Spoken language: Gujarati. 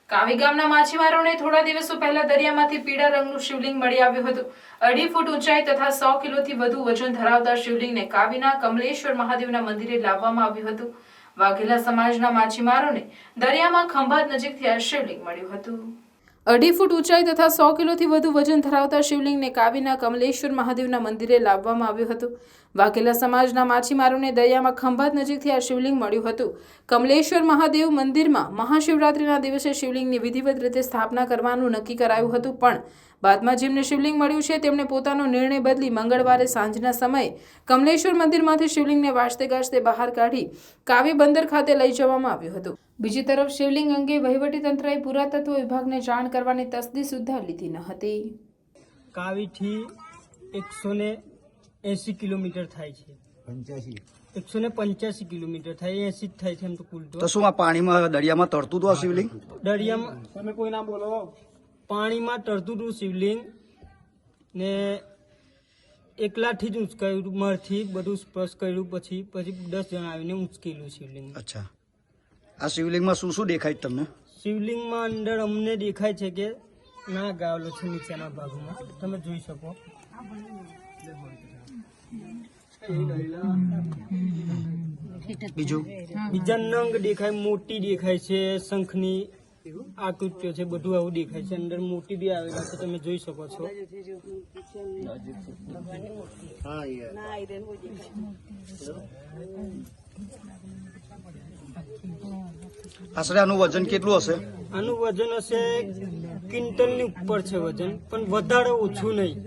કાવી ગામના માછીમારોને થોડા દિવસો પહેલા દરિયામાંથી પીળા રંગનું શિવલિંગ મળી આવ્યું હતું। 2.5 ફૂટ ઊંચાઈ તથા 100 કિલોથી વધુ વજન ધરાવતા શિવલિંગને કાવીના કમલેશ્વર મહાદેવના મંદિરે લાવવામાં આવ્યું હતું। વાઘેલા સમાજના માછીમારોને દરિયામાં ખંભાત નજીકથી આ શિવલિંગ મળ્યું હતું। 2.5 ફૂટ ઊંચાઈ તથા 100 કિલોથી વધુ વજન ધરાવતા શિવલિંગને કાવીના કમલેશ્વર મહાદેવના મંદિરે લાવવામાં આવ્યું હતું। વાઘેલા સમાજના માછીમારોને દરિયામાં ખંભાત નજીકથી આ શિવલિંગ મળ્યું હતું। કમલેશ્વર મહાદેવ મંદિરમાં મહાશિવરાત્રિના દિવસે શિવલિંગની વિધિવત રીતે સ્થાપના કરવાનું નક્કી કરાયું હતું, પણ બાદમાં જેમને શિવલિંગ મળ્યું છે તેમણે પોતાનો નિર્ણય બદલી મંગળવારે સાંજના સમયે કમલેશ્વર મંદિરમાંથી શિવલિંગને વાજતે ગાજતે બહાર કાઢી કાવી બંદર ખાતે લઈ જવામાં આવ્યું હતું। બીજી તરફ શિવલિંગ અંગે વહીવટીતંત્રએ પુરાતત્વ વિભાગને જાણ કરવાની તસદી સુદ્ધા લીધી ન હતી। કાવીથી 180 કિલોમીટર થાય છે। 185 કિલોમીટર થાય, 80 થાય છે એમ તો કુલ તો શું આ પાણીમાં દરિયામાં તરતું હતું આ શિવલિંગ? દરિયામાં તમે કોઈ ના બોલો, પાણીમાં તરતું હતું શિવલિંગ ને એકલાથી જ ઉંચકાયું, મરથી બધું સ્પર્શ કર્યું, પછી 10 જણા આવીને ઉંચકેલું શિવલિંગ। અચ્છા, આ શિવલિંગમાં શું શું દેખાય તમને? શિવલિંગમાં અંદર અમને દેખાય છે કે ના ગાયેલો છે નીચેના ભાગમાં, તમે જોઈ શકો। બીજા નંગ દેખાય, મોટી દેખાય છે, શંખની આકૃતિઓ છે, બધું આવું દેખાય છે। અંદર મોટી બી આવેલા છે, તમે જોઈ શકો છો। આશરે આનું વજન કેટલું હશે? આનું વજન હશે ક્વિન્ટલની ઉપર છે વજન, પણ વધારે ઓછું નહીં।